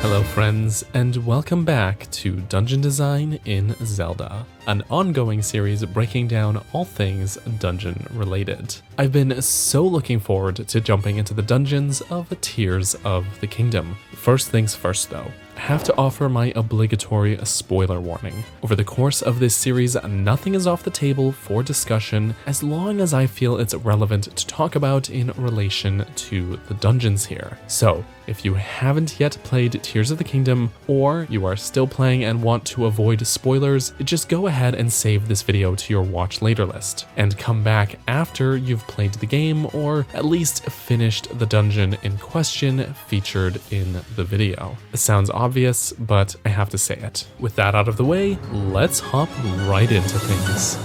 Hello friends, and welcome back to Dungeon Design in Zelda, an ongoing series breaking down all things dungeon related. I've been so looking forward to jumping into the dungeons of Tears of the Kingdom. First things first though, I have to offer my obligatory spoiler warning. Over the course of this series, nothing is off the table for discussion as long as I feel it's relevant to talk about in relation to the dungeons here. So, if you haven't yet played Tears of the Kingdom, or you are still playing and want to avoid spoilers, just go ahead and save this video to your watch later list, and come back after you've played the game or at least finished the dungeon in question featured in the video. It sounds obvious, but I have to say it. With that out of the way, let's hop right into things.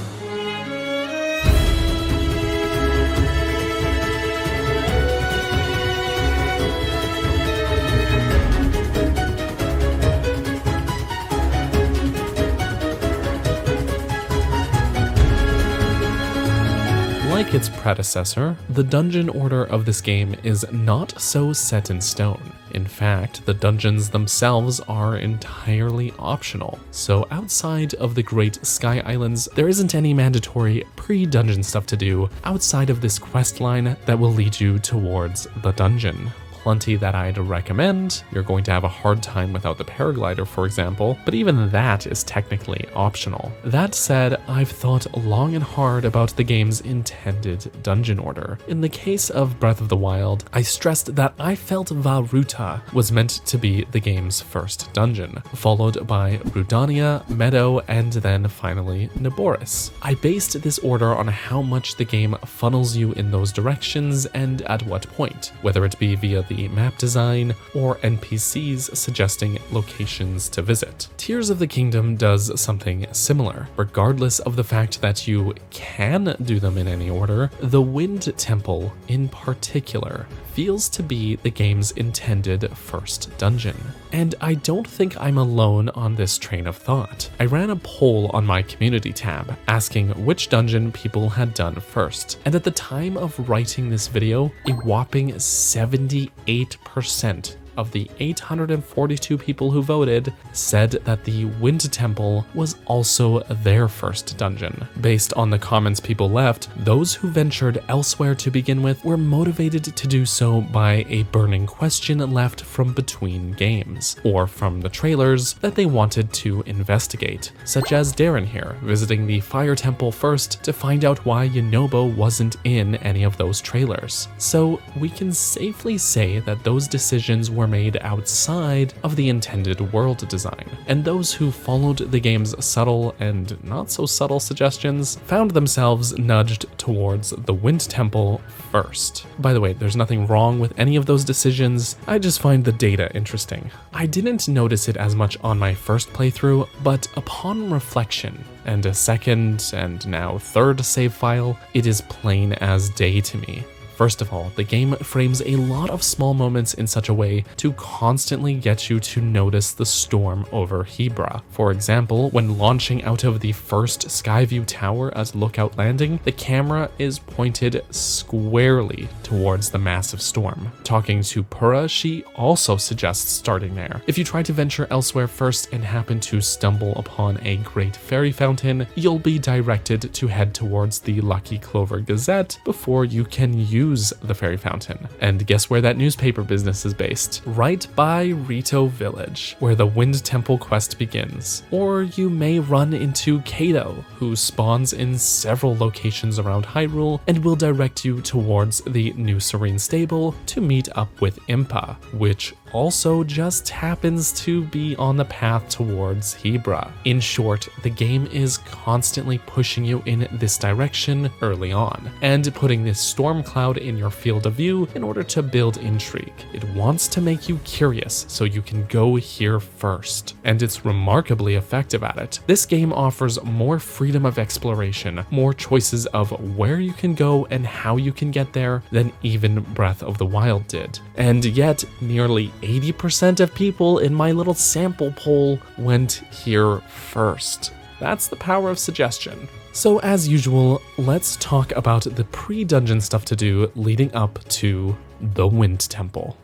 Like its predecessor, the dungeon order of this game is not so set in stone. In fact, the dungeons themselves are entirely optional. So outside of the Great Sky Islands, there isn't any mandatory pre-dungeon stuff to do outside of this quest line that will lead you towards the dungeon. Plenty that I'd recommend. You're going to have a hard time without the paraglider, for example, but even that is technically optional. That said, I've thought long and hard about the game's intended dungeon order. In the case of Breath of the Wild, I stressed that I felt Vah Ruta was meant to be the game's first dungeon, followed by Rudania, Meadow, and then finally Naboris. I based this order on how much the game funnels you in those directions and at what point, whether it be via the map design or NPCs suggesting locations to visit. Tears of the Kingdom does something similar. Regardless of the fact that you can do them in any order, the Wind Temple in particular feels to be the game's intended first dungeon. And I don't think I'm alone on this train of thought. I ran a poll on my community tab asking which dungeon people had done first, and at the time of writing this video, a whopping 78% of the 842 people who voted said that the Wind Temple was also their first dungeon. Based on the comments people left, those who ventured elsewhere to begin with were motivated to do so by a burning question left from between games, or from the trailers that they wanted to investigate, such as Darren here, visiting the Fire Temple first to find out why Yunobo wasn't in any of those trailers. So we can safely say that those decisions were made outside of the intended world design, and those who followed the game's subtle and not so subtle suggestions found themselves nudged towards the Wind Temple first. By the way, there's nothing wrong with any of those decisions, I just find the data interesting. I didn't notice it as much on my first playthrough, but upon reflection, and a second and now third save file, it is plain as day to me. First of all, the game frames a lot of small moments in such a way to constantly get you to notice the storm over Hebra. For example, when launching out of the first Skyview Tower at Lookout Landing, the camera is pointed squarely towards the massive storm. Talking to Pura, she also suggests starting there. If you try to venture elsewhere first and happen to stumble upon a great fairy fountain, you'll be directed to head towards the Lucky Clover Gazette before you can use the fairy fountain. And guess where that newspaper business is based? Right by Rito Village, where the Wind Temple quest begins. Or you may run into Kato, who spawns in several locations around Hyrule and will direct you towards the New Serene Stable to meet up with Impa, which also just happens to be on the path towards Hebra. In short, the game is constantly pushing you in this direction early on, and putting this storm cloud in your field of view in order to build intrigue. It wants to make you curious so you can go here first, and it's remarkably effective at it. This game offers more freedom of exploration, more choices of where you can go and how you can get there than even Breath of the Wild did. And yet, nearly 80% of people in my little sample poll went here first. That's the power of suggestion. So as usual, let's talk about the pre-dungeon stuff to do leading up to the Wind Temple.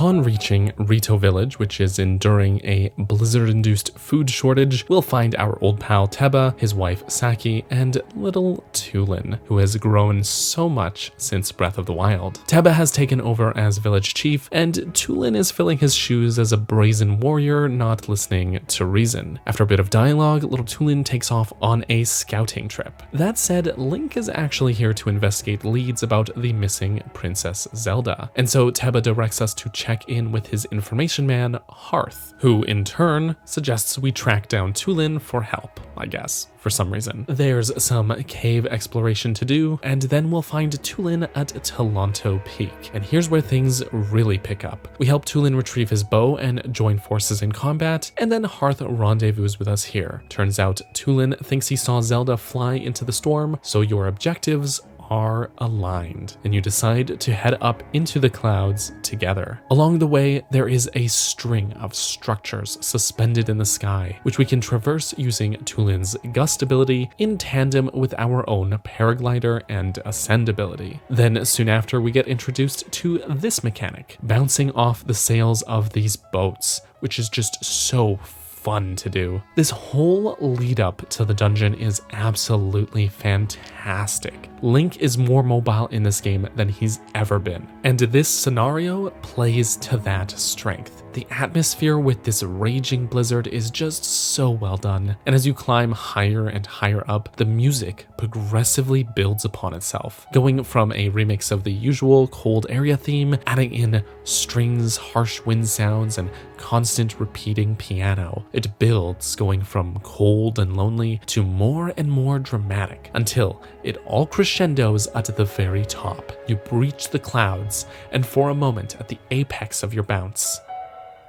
Upon reaching Rito Village, which is enduring a blizzard-induced food shortage, we'll find our old pal Teba, his wife Saki, and little Tulin, who has grown so much since Breath of the Wild. Teba has taken over as village chief, and Tulin is filling his shoes as a brazen warrior not listening to reason. After a bit of dialogue, little Tulin takes off on a scouting trip. That said, Link is actually here to investigate leads about the missing Princess Zelda, and so Teba directs us to check in with his information man, Hearth, who in turn suggests we track down Tulin for help, I guess, for some reason. There's some cave exploration to do, and then we'll find Tulin at Talanto Peak. And here's where things really pick up. We help Tulin retrieve his bow and join forces in combat, and then Hearth rendezvous with us here. Turns out Tulin thinks he saw Zelda fly into the storm, so your objectives are aligned, and you decide to head up into the clouds together. Along the way, there is a string of structures suspended in the sky, which we can traverse using Tulin's gust ability in tandem with our own paraglider and ascend ability. Then soon after, we get introduced to this mechanic, bouncing off the sails of these boats, which is just so fun to do. This whole lead up to the dungeon is absolutely fantastic. Link is more mobile in this game than he's ever been, and this scenario plays to that strength. The atmosphere with this raging blizzard is just so well done, and as you climb higher and higher up, the music progressively builds upon itself, going from a remix of the usual cold area theme, adding in strings, harsh wind sounds, and constant repeating piano. It builds, going from cold and lonely to more and more dramatic, until it all crescendos at the very top. You breach the clouds, and for a moment at the apex of your bounce,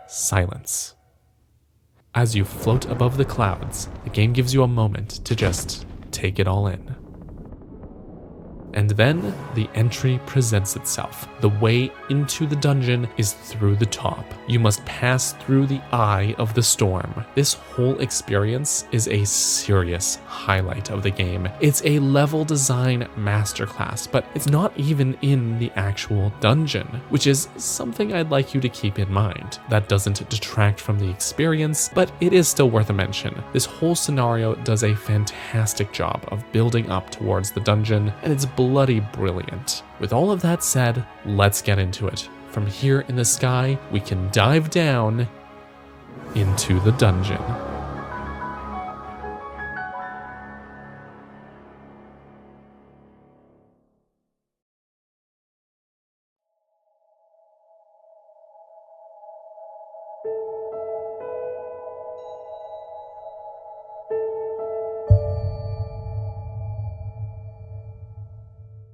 silence. As you float above the clouds, the game gives you a moment to just take it all in. And then the entry presents itself. The way into the dungeon is through the top. You must pass through the eye of the storm. This whole experience is a serious highlight of the game. It's a level design masterclass, but it's not even in the actual dungeon, which is something I'd like you to keep in mind. That doesn't detract from the experience, but it is still worth a mention. This whole scenario does a fantastic job of building up towards the dungeon, and it's bloody brilliant. With all of that said, let's get into it. From here in the sky, we can dive down into the dungeon.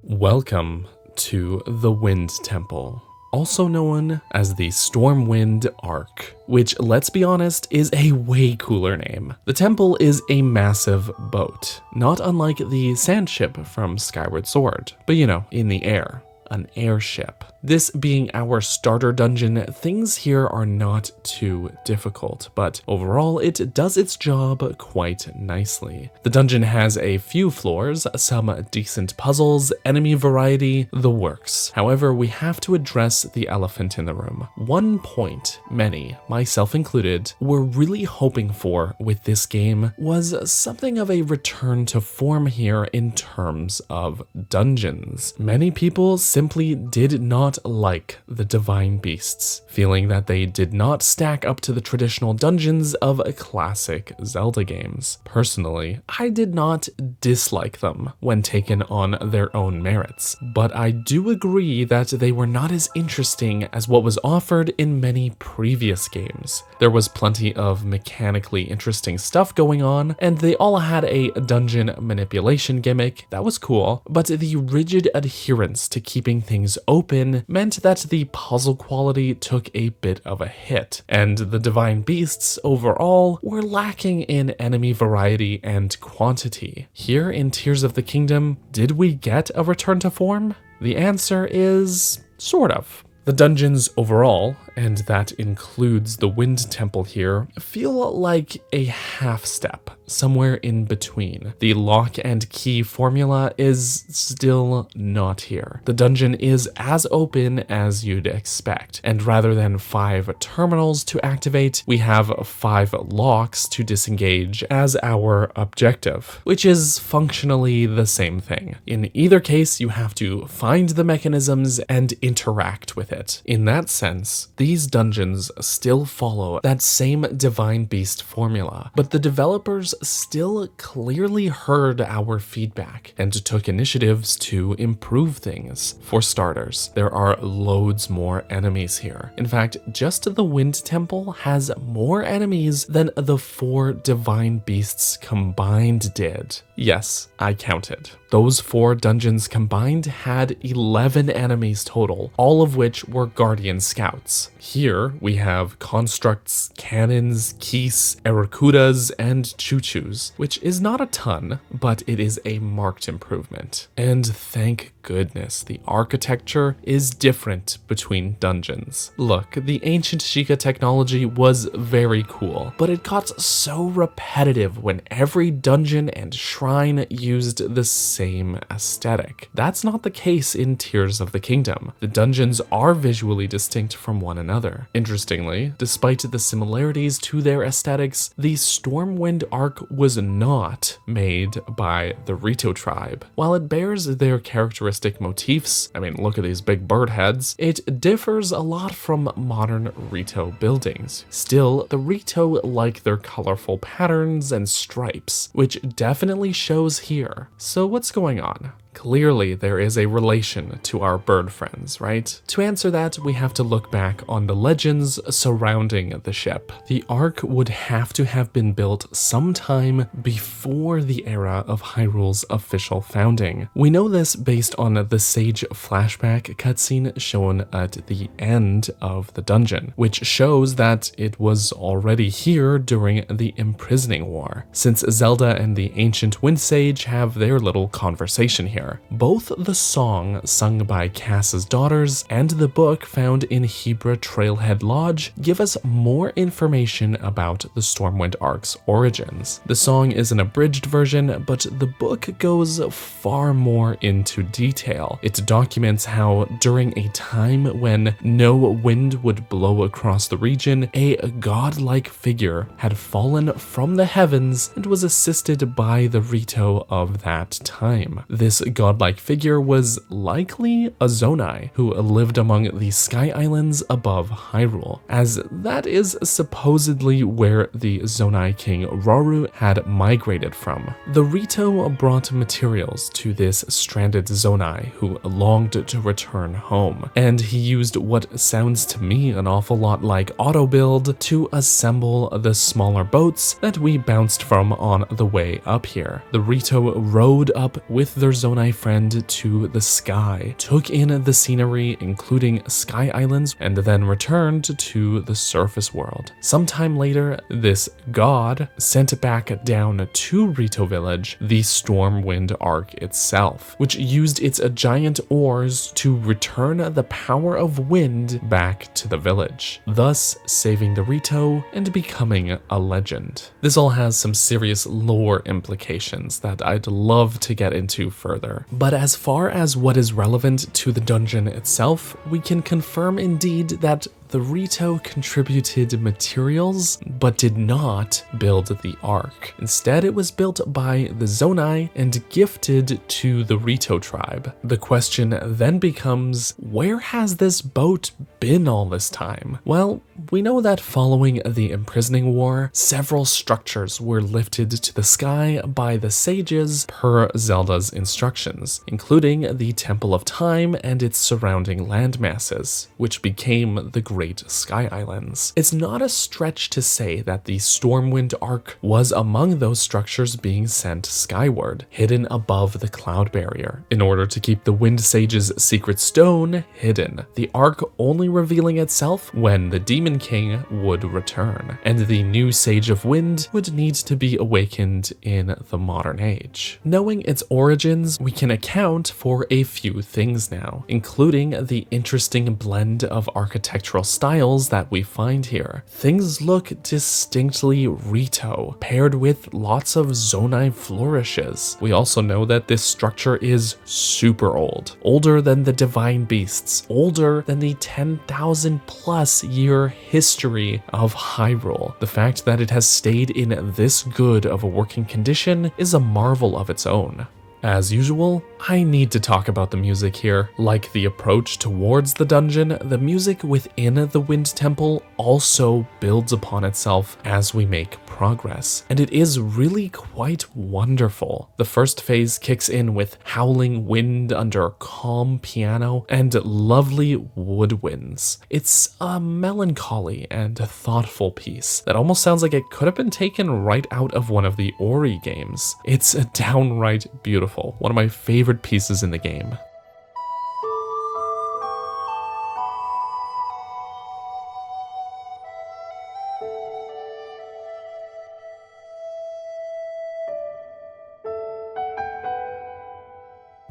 Welcome to the Wind Temple, also known as the Stormwind Ark, which, let's be honest, is a way cooler name. The temple is a massive boat, not unlike the sand ship from Skyward Sword, but you know, in the air. An airship. This being our starter dungeon, things here are not too difficult, but overall it does its job quite nicely. The dungeon has a few floors, some decent puzzles, enemy variety, the works. However, we have to address the elephant in the room. One point many, myself included, were really hoping for with this game was something of a return to form here in terms of dungeons. Many people simply did not like the divine beasts, feeling that they did not stack up to the traditional dungeons of classic Zelda games. Personally, I did not dislike them when taken on their own merits, but I do agree that they were not as interesting as what was offered in many previous games. There was plenty of mechanically interesting stuff going on, and they all had a dungeon manipulation gimmick that was cool, but the rigid adherence to keeping things open meant that the puzzle quality took a bit of a hit, and the divine beasts overall were lacking in enemy variety and quantity. Here in Tears of the Kingdom, did we get a return to form? The answer is sort of. The dungeons overall, and that includes the Wind Temple here, feel like a half step somewhere in between. The lock and key formula is still not here. The dungeon is as open as you'd expect, and rather than 5 terminals to activate, we have 5 locks to disengage as our objective, which is functionally the same thing. In either case, you have to find the mechanisms and interact with it. In that sense, these dungeons still follow that same Divine Beast formula, but the developers still clearly heard our feedback and took initiatives to improve things. For starters, there are loads more enemies here. In fact, just the Wind Temple has more enemies than the 4 Divine Beasts combined did. Yes, I counted. Those 4 dungeons combined had 11 enemies total, all of which were Guardian Scouts. Here, we have constructs, cannons, keys, Arakudas, and choo-choos, which is not a ton, but it is a marked improvement. And thank goodness, the architecture is different between dungeons. Look, the ancient Sheikah technology was very cool, but it got so repetitive when every dungeon and shrine used the same aesthetic. That's not the case in Tears of the Kingdom. The dungeons are visually distinct from one another. Interestingly, despite the similarities to their aesthetics, the Stormwind Ark was not made by the Rito tribe. While it bears their characteristic motifs, I mean, look at these big bird heads, it differs a lot from modern Rito buildings. Still, the Rito like their colorful patterns and stripes, which definitely shows here. So what's going on? Clearly, there is a relation to our bird friends, right? To answer that, we have to look back on the legends surrounding the ship. The Ark would have to have been built sometime before the era of Hyrule's official founding. We know this based on the Sage flashback cutscene shown at the end of the dungeon, which shows that it was already here during the Imprisoning War, since Zelda and the Ancient Wind Sage have their little conversation here. Both the song sung by Cass's daughters and the book found in Hebra Trailhead Lodge give us more information about the Stormwind Ark's origins. The song is an abridged version, but the book goes far more into detail. It documents how, during a time when no wind would blow across the region, a godlike figure had fallen from the heavens and was assisted by the Rito of that time. This godlike figure was likely a Zonai who lived among the Sky Islands above Hyrule, as that is supposedly where the Zonai king Rauru had migrated from. The Rito brought materials to this stranded Zonai who longed to return home, and he used what sounds to me an awful lot like auto build to assemble the smaller boats that we bounced from on the way up here. The Rito rode up with their Zonai friend to the sky, took in the scenery including Sky Islands, and then returned to the surface world. Sometime later, this god sent back down to Rito Village the Stormwind Ark itself, which used its giant oars to return the power of wind back to the village, thus saving the Rito and becoming a legend. This all has some serious lore implications that I'd love to get into further. But as far as what is relevant to the dungeon itself, we can confirm indeed that the Rito contributed materials, but did not build the Ark. Instead, it was built by the Zonai and gifted to the Rito tribe. The question then becomes, where has this boat been all this time? Well, we know that following the Imprisoning War, several structures were lifted to the sky by the sages per Zelda's instructions, including the Temple of Time and its surrounding landmasses, which became the Great Sky Islands. It's not a stretch to say that the Stormwind Ark was among those structures being sent skyward, hidden above the cloud barrier, in order to keep the Wind Sage's secret stone hidden, the Ark only revealing itself when the Demon King would return, and the new Sage of Wind would need to be awakened in the modern age. Knowing its origins, we can account for a few things now, including the interesting blend of architectural styles that we find here. Things look distinctly Rito, paired with lots of Zonai flourishes. We also know that this structure is super old, older than the divine beasts, older than the 10,000 plus year history of Hyrule. The fact that it has stayed in this good of a working condition is a marvel of its own. As usual, I need to talk about the music here. Like the approach towards the dungeon, the music within the Wind Temple also builds upon itself as we make progress, and it is really quite wonderful. The first phase kicks in with howling wind under calm piano and lovely woodwinds. It's a melancholy and thoughtful piece that almost sounds like it could have been taken right out of one of the Ori games. It's downright beautiful. One of my favorite pieces in the game.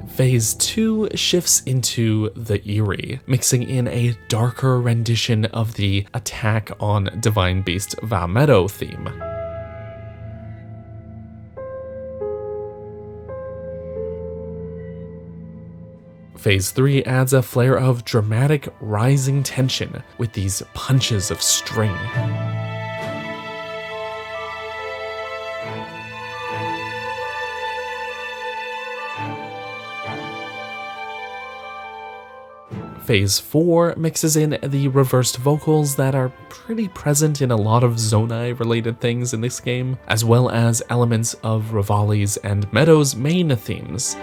Phase 2 shifts into the eerie, mixing in a darker rendition of the Attack on Divine Beast Valmetto theme. Phase 3 adds a flare of dramatic rising tension with these punches of string. Phase 4 mixes in the reversed vocals that are pretty present in a lot of Zonai related things in this game, as well as elements of Revali's and Meadow's main themes.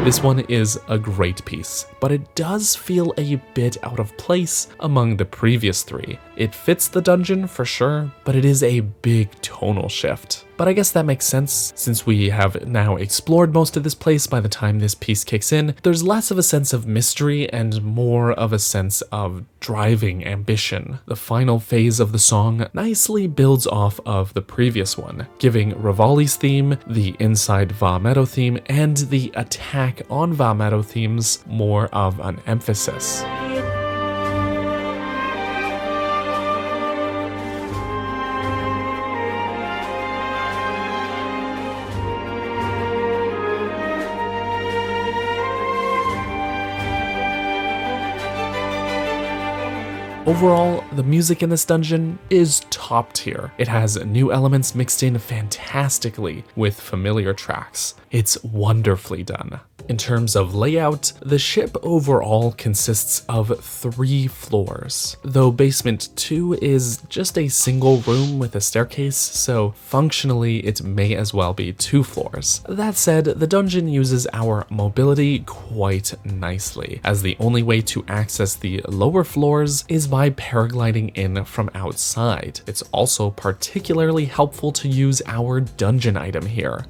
This one is a great piece, but it does feel a bit out of place among the previous three. It fits the dungeon for sure, but it is a big tonal shift. But I guess that makes sense, since we have now explored most of this place by the time this piece kicks in. There's less of a sense of mystery and more of a sense of driving ambition. The final phase of the song nicely builds off of the previous one, giving Revali's theme, the Inside Valmetto theme, and the Attack on Valmetto themes more of an emphasis. Overall, the music in this dungeon is top tier. It has new elements mixed in fantastically with familiar tracks. It's wonderfully done. In terms of layout, the ship overall consists of 3 floors, though basement 2 is just a single room with a staircase, so functionally it may as well be 2 floors. That said, the dungeon uses our mobility quite nicely, as the only way to access the lower floors is by paragliding in from outside. It's also particularly helpful to use our dungeon item here.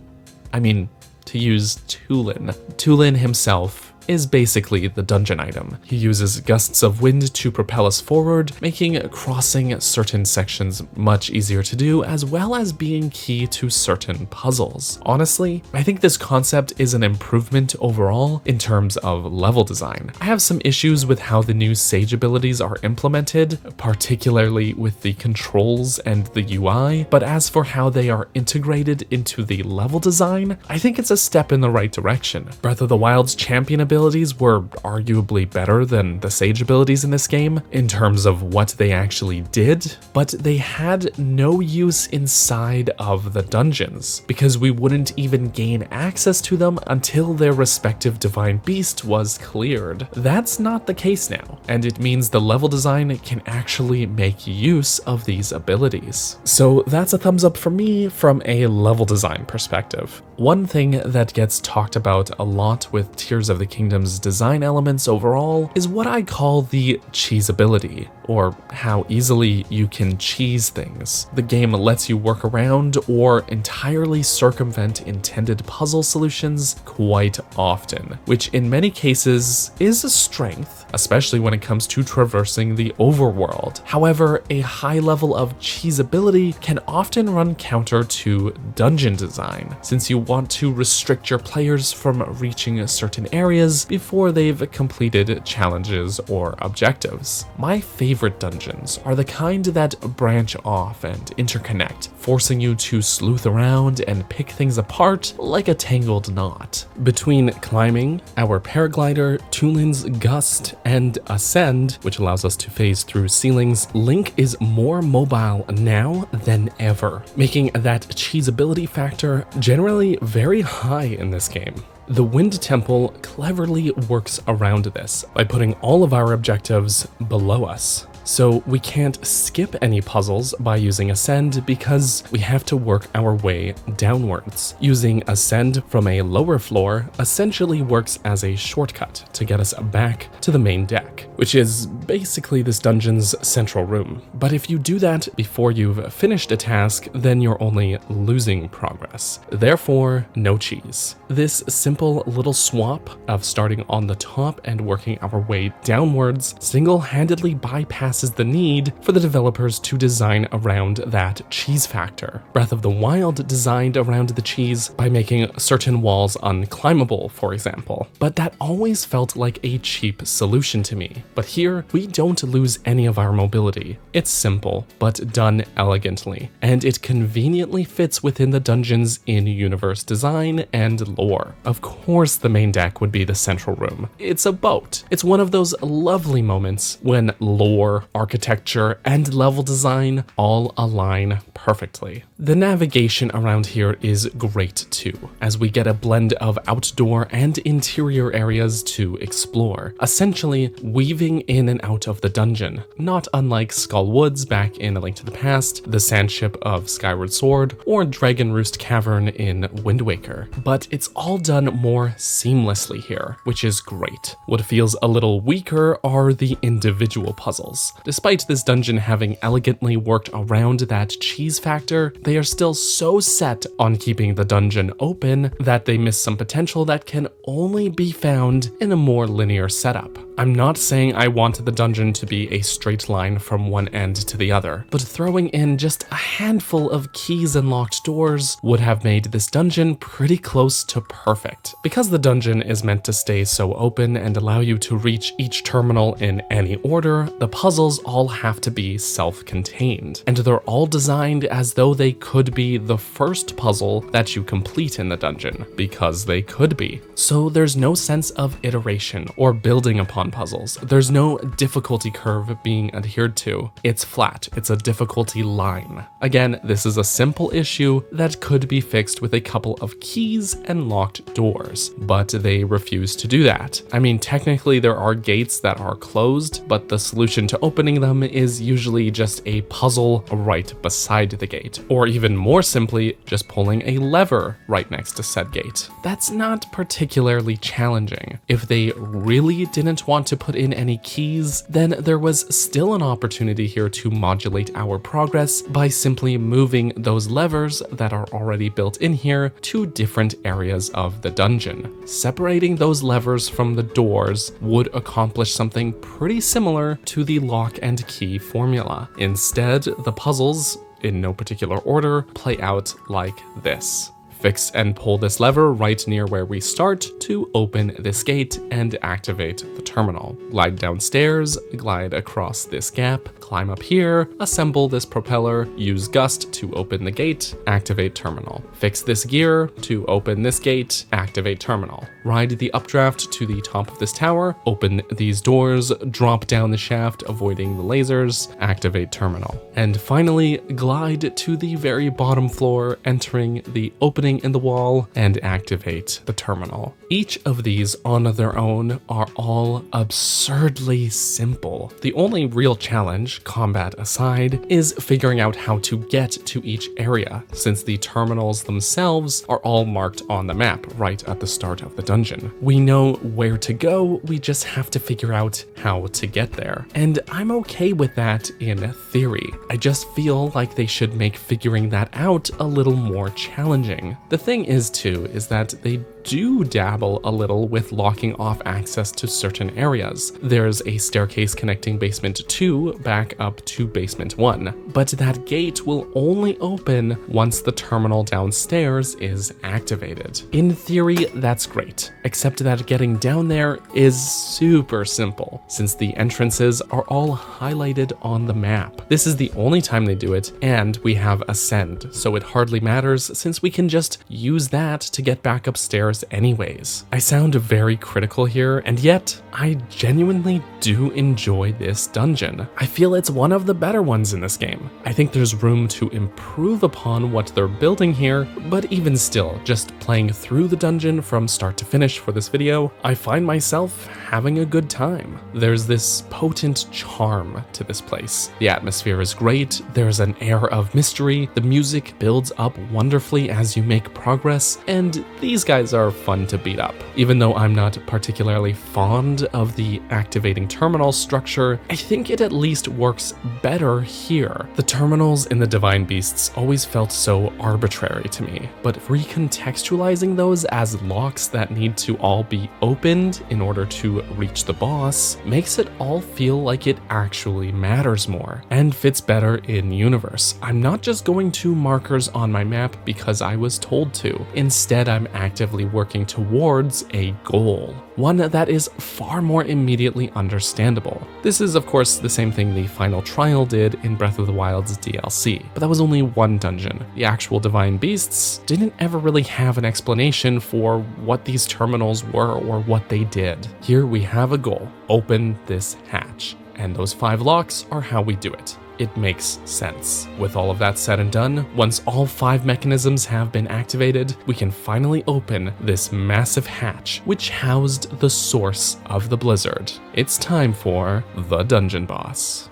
I mean, to use Tulin. Tulin himself is basically the dungeon item. He uses gusts of wind to propel us forward, making crossing certain sections much easier to do, as well as being key to certain puzzles. Honestly, I think this concept is an improvement overall in terms of level design. I have some issues with how the new Sage abilities are implemented, particularly with the controls and the UI, but as for how they are integrated into the level design, I think it's a step in the right direction. Breath of the Wild's champion ability abilities were arguably better than the Sage abilities in this game in terms of what they actually did, but they had no use inside of the dungeons because we wouldn't even gain access to them until their respective divine beast was cleared. That's not the case now, and it means the level design can actually make use of these abilities. So that's a thumbs up for me from a level design perspective. One thing that gets talked about a lot with Tears of the Kingdom's design elements overall is what I call the cheesability, or how easily you can cheese things. The game lets you work around or entirely circumvent intended puzzle solutions quite often, which in many cases is a strength, especially when it comes to traversing the overworld. However, a high level of cheesability can often run counter to dungeon design, since you want to restrict your players from reaching certain areas before they've completed challenges or objectives. My favorite dungeons are the kind that branch off and interconnect, forcing you to sleuth around and pick things apart like a tangled knot. Between climbing, our paraglider, Tulin's Gust, and Ascend, which allows us to phase through ceilings, Link is more mobile now than ever, making that cheesability factor generally very high in this game. The Wind Temple cleverly works around this by putting all of our objectives below us. So we can't skip any puzzles by using Ascend because we have to work our way downwards. Using Ascend from a lower floor essentially works as a shortcut to get us back to the main deck, which is basically this dungeon's central room. But if you do that before you've finished a task, then you're only losing progress. Therefore, no cheese. This simple little swap of starting on the top and working our way downwards single-handedly bypasses the need for the developers to design around that cheese factor. Breath of the Wild designed around the cheese by making certain walls unclimbable, for example, but that always felt like a cheap solution to me. But here, we don't lose any of our mobility. It's simple, but done elegantly, and it conveniently fits within the dungeon's in-universe design and lore. Of course, the main deck would be the central room. It's a boat. It's one of those lovely moments when lore, architecture, and level design all align perfectly. The navigation around here is great too, as we get a blend of outdoor and interior areas to explore, essentially weaving in and out of the dungeon, not unlike Skull Woods back in A Link to the Past, the Sandship of Skyward Sword, or Dragon Roost Cavern in Wind Waker. But it's all done more seamlessly here, which is great. What feels a little weaker are the individual puzzles. Despite this dungeon having elegantly worked around that cheese factor, they are still so set on keeping the dungeon open that they miss some potential that can only be found in a more linear setup. I'm not saying I want the dungeon to be a straight line from one end to the other, but throwing in just a handful of keys and locked doors would have made this dungeon pretty close to perfect. Because the dungeon is meant to stay so open and allow you to reach each terminal in any order, the puzzles all have to be self-contained, and they're all designed as though they could be the first puzzle that you complete in the dungeon, because they could be. So there's no sense of iteration or building upon puzzles. There's no difficulty curve being adhered to. It's flat. It's a difficulty line. Again, this is a simple issue that could be fixed with a couple of keys and locked doors, but they refuse to do that. I mean, technically there are gates that are closed, but the solution to opening them is usually just a puzzle right beside the gate, or even more simply, just pulling a lever right next to said gate. That's not particularly challenging. If they really didn't want to put in any keys, then there was still an opportunity here to modulate our progress by simply moving those levers that are already built in here to different areas of the dungeon. Separating those levers from the doors would accomplish something pretty similar to the lock and key formula. Instead, the puzzles, in no particular order, play out like this. Fix and pull this lever right near where we start to open this gate and activate the terminal. Glide downstairs, glide across this gap, climb up here, assemble this propeller, use gust to open the gate, activate terminal. Fix this gear to open this gate, activate terminal. Ride the updraft to the top of this tower, open these doors, drop down the shaft, avoiding the lasers, activate terminal. And finally, glide to the very bottom floor, entering the opening in the wall, and activate the terminal. Each of these on their own are all absurdly simple. The only real challenge, combat aside, is figuring out how to get to each area, since the terminals themselves are all marked on the map right at the start of the dungeon. We know where to go, we just have to figure out how to get there. And I'm okay with that in theory. I just feel like they should make figuring that out a little more challenging. The thing is too, is that they do dabble a little with locking off access to certain areas. There's a staircase connecting basement 2 back up to basement 1, but that gate will only open once the terminal downstairs is activated. In theory, that's great, except that getting down there is super simple, since the entrances are all highlighted on the map. This is the only time they do it, and we have Ascend, so it hardly matters since we can just use that to get back upstairs anyways. I sound very critical here, and yet I genuinely do enjoy this dungeon. I feel it's one of the better ones in this game. I think there's room to improve upon what they're building here, but even still, just playing through the dungeon from start to finish for this video, I find myself having a good time. There's this potent charm to this place. The atmosphere is great, there's an air of mystery, the music builds up wonderfully as you make progress, and these guys are fun to beat up. Even though I'm not particularly fond of the activating terminal structure, I think it at least works better here. The terminals in the Divine Beasts always felt so arbitrary to me, but recontextualizing those as locks that need to all be opened in order to reach the boss makes it all feel like it actually matters more and fits better in universe. I'm not just going to markers on my map because I was told to. Instead, I'm actively working towards a goal, one that is far more immediately understandable. This is of course the same thing the final trial did in Breath of the Wild's DLC, but that was only one dungeon. The actual Divine Beasts didn't ever really have an explanation for what these terminals were or what they did. Here we have a goal: open this hatch, and those 5 locks are how we do it. It makes sense. With all of that said and done, once all 5 mechanisms have been activated, we can finally open this massive hatch, which housed the source of the blizzard. It's time for the dungeon boss.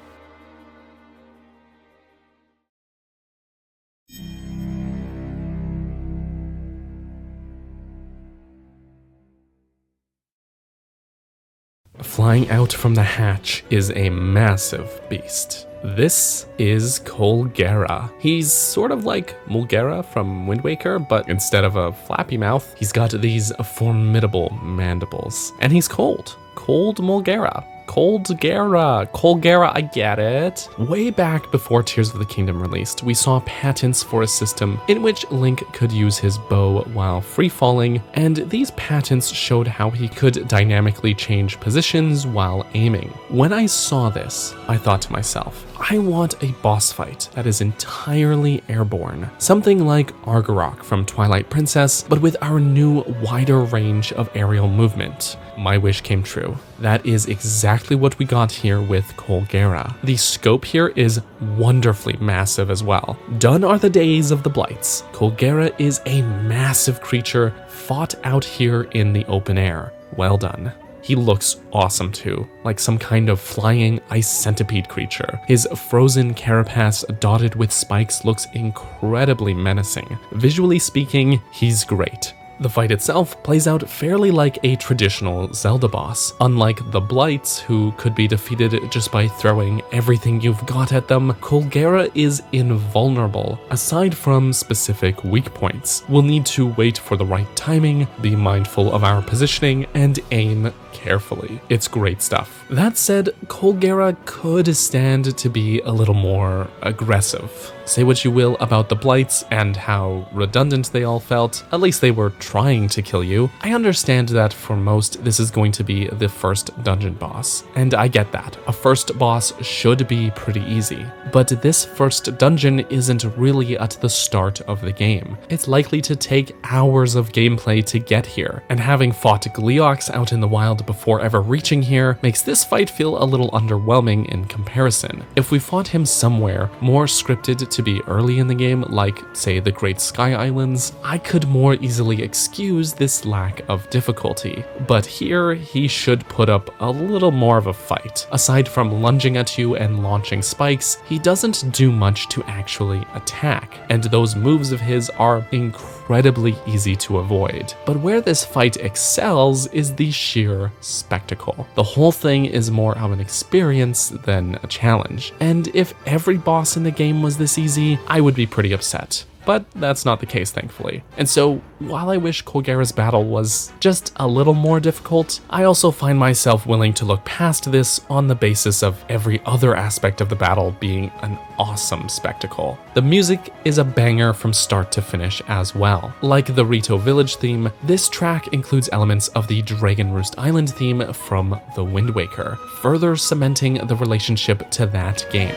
Flying out from the hatch is a massive beast. This is Colgera. He's sort of like Mulgera from Wind Waker, but instead of a flappy mouth, he's got these formidable mandibles. And he's cold. Cold Mulgera. Colgera, I get it. Way back before Tears of the Kingdom released, we saw patents for a system in which Link could use his bow while free-falling, and these patents showed how he could dynamically change positions while aiming. When I saw this, I thought to myself, I want a boss fight that is entirely airborne. Something like Argarok from Twilight Princess, but with our new wider range of aerial movement. My wish came true. That is exactly what we got here with Colgera. The scope here is wonderfully massive as well. Done are the days of the blights. Colgera is a massive creature fought out here in the open air. Well done. He looks awesome too, like some kind of flying ice centipede creature. His frozen carapace dotted with spikes looks incredibly menacing. Visually speaking, he's great. The fight itself plays out fairly like a traditional Zelda boss. Unlike the Blights, who could be defeated just by throwing everything you've got at them, Colgera is invulnerable, aside from specific weak points. We'll need to wait for the right timing, be mindful of our positioning, and aim carefully. It's great stuff. That said, Colgera could stand to be a little more aggressive. Say what you will about the blights and how redundant they all felt, at least they were trying to kill you. I understand that for most this is going to be the first dungeon boss, and I get that. A first boss should be pretty easy, but this first dungeon isn't really at the start of the game. It's likely to take hours of gameplay to get here, and having fought Gleeox out in the wild before ever reaching here makes this fight feel a little underwhelming in comparison. If we fought him somewhere more scripted to be early in the game, like say the Great Sky Islands, I could more easily excuse this lack of difficulty. But here, he should put up a little more of a fight. Aside from lunging at you and launching spikes, he doesn't do much to actually attack, and those moves of his are incredibly easy to avoid. But where this fight excels is the sheer spectacle. The whole thing is more of an experience than a challenge, and if every boss in the game was this easy, I would be pretty upset. But that's not the case, thankfully. And so, while I wish Colgera's battle was just a little more difficult, I also find myself willing to look past this on the basis of every other aspect of the battle being an awesome spectacle. The music is a banger from start to finish as well. Like the Rito Village theme, this track includes elements of the Dragon Roost Island theme from The Wind Waker, further cementing the relationship to that game.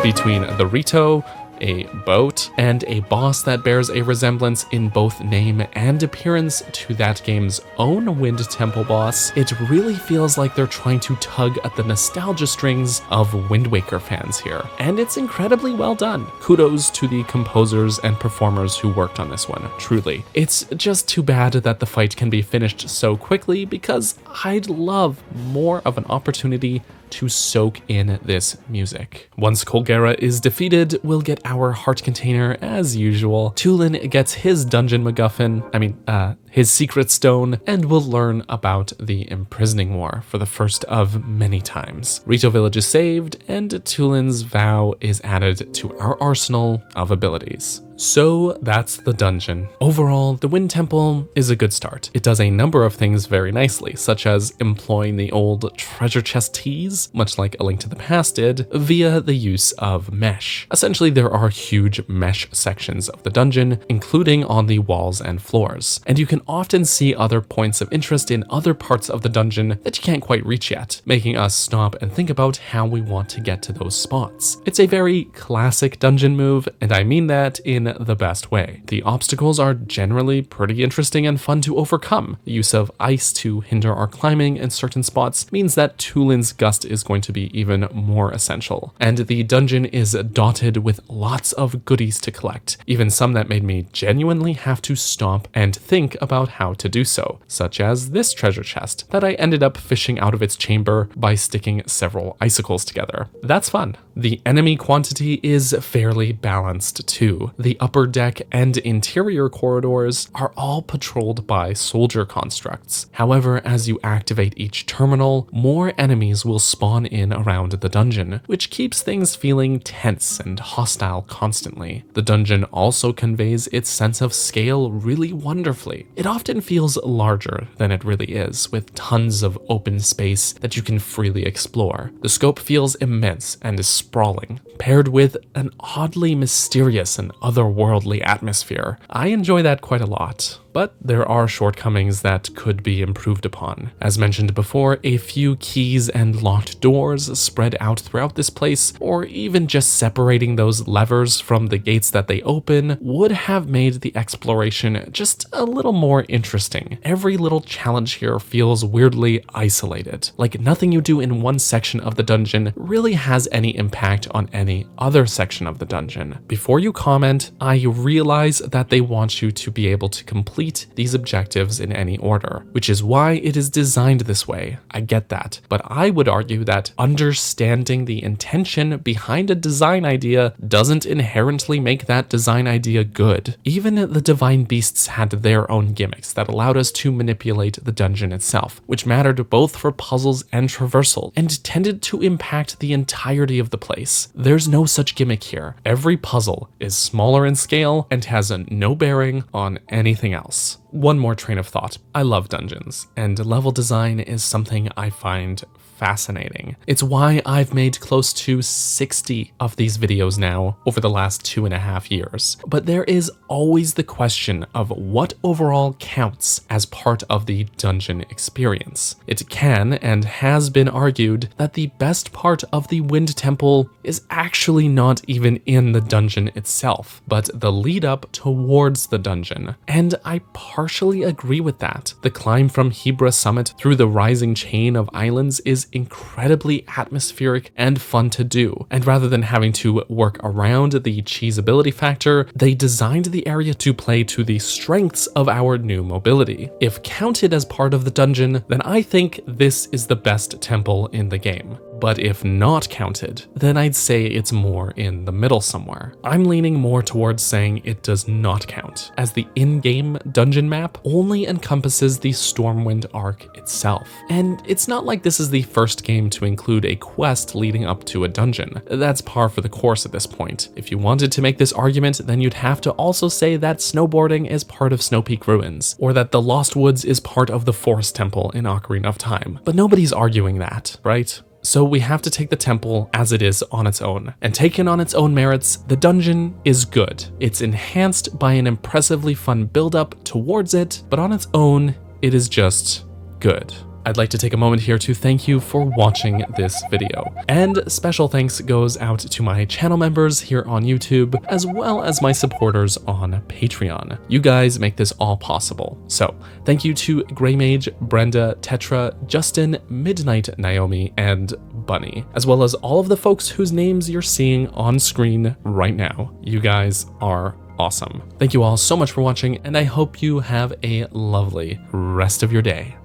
Between the Rito, a boat, and a boss that bears a resemblance in both name and appearance to that game's own Wind Temple boss, it really feels like they're trying to tug at the nostalgia strings of Wind Waker fans here. And it's incredibly well done. Kudos to the composers and performers who worked on this one, truly. It's just too bad that the fight can be finished so quickly, because I'd love more of an opportunity to soak in this music. Once Colgera is defeated, we'll get our heart container as usual. Tulin gets his dungeon MacGuffin, his secret stone, and we'll learn about the imprisoning war for the first of many times. Rito Village is saved, and Tulin's vow is added to our arsenal of abilities. So that's the dungeon. Overall, the Wind Temple is a good start. It does a number of things very nicely, such as employing the old treasure chest tease, much like A Link to the Past did, via the use of mesh. Essentially, there are huge mesh sections of the dungeon, including on the walls and floors, and you can often see other points of interest in other parts of the dungeon that you can't quite reach yet, making us stop and think about how we want to get to those spots. It's a very classic dungeon move, and I mean that in the best way. The obstacles are generally pretty interesting and fun to overcome. The use of ice to hinder our climbing in certain spots means that Tulin's Gust is going to be even more essential. And the dungeon is dotted with lots of goodies to collect, even some that made me genuinely have to stop and think about how to do so, such as this treasure chest that I ended up fishing out of its chamber by sticking several icicles together. That's fun. The enemy quantity is fairly balanced too. The upper deck and interior corridors are all patrolled by soldier constructs. However, as you activate each terminal, more enemies will spawn in around the dungeon, which keeps things feeling tense and hostile constantly. The dungeon also conveys its sense of scale really wonderfully. It often feels larger than it really is, with tons of open space that you can freely explore. The scope feels immense and is sprawling, paired with an oddly mysterious and otherworldly atmosphere. I enjoy that quite a lot. But there are shortcomings that could be improved upon. As mentioned before, a few keys and locked doors spread out throughout this place, or even just separating those levers from the gates that they open, would have made the exploration just a little more interesting. Every little challenge here feels weirdly isolated, like nothing you do in one section of the dungeon really has any impact on any other section of the dungeon. Before you comment, I realize that they want you to be able to complete these objectives in any order, which is why it is designed this way. I get that, but I would argue that understanding the intention behind a design idea doesn't inherently make that design idea good. Even the Divine Beasts had their own gimmicks that allowed us to manipulate the dungeon itself, which mattered both for puzzles and traversal, and tended to impact the entirety of the place. There there's no such gimmick here. Every puzzle is smaller in scale and has no bearing on anything else. One more train of thought. I love dungeons, and level design is something I find fascinating. It's why I've made close to 60 of these videos now over the last 2.5 years. But there is always the question of what overall counts as part of the dungeon experience. It can and has been argued that the best part of the Wind Temple is actually not even in the dungeon itself, but the lead up towards the dungeon. And I partially agree with that. The climb from Hebra Summit through the rising chain of islands is incredibly atmospheric and fun to do. And rather than having to work around the cheesability factor, they designed the area to play to the strengths of our new mobility. If counted as part of the dungeon, then I think this is the best temple in the game. But if not counted, then I'd say it's more in the middle somewhere. I'm leaning more towards saying it does not count, as the in-game dungeon map only encompasses the Stormwind Ark itself. And it's not like this is the first game to include a quest leading up to a dungeon. That's par for the course at this point. If you wanted to make this argument, then you'd have to also say that snowboarding is part of Snow Peak Ruins, or that the Lost Woods is part of the Forest Temple in Ocarina of Time. But nobody's arguing that, right? So we have to take the temple as it is on its own. And taken on its own merits, the dungeon is good. It's enhanced by an impressively fun build-up towards it, but on its own, it is just good. I'd like to take a moment here to thank you for watching this video. And special thanks goes out to my channel members here on YouTube, as well as my supporters on Patreon. You guys make this all possible. So thank you to Grey Mage, Brenda, Tetra, Justin, Midnight Naomi, and Bunny, as well as all of the folks whose names you're seeing on screen right now. You guys are awesome. Thank you all so much for watching, and I hope you have a lovely rest of your day.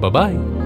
Bye-bye.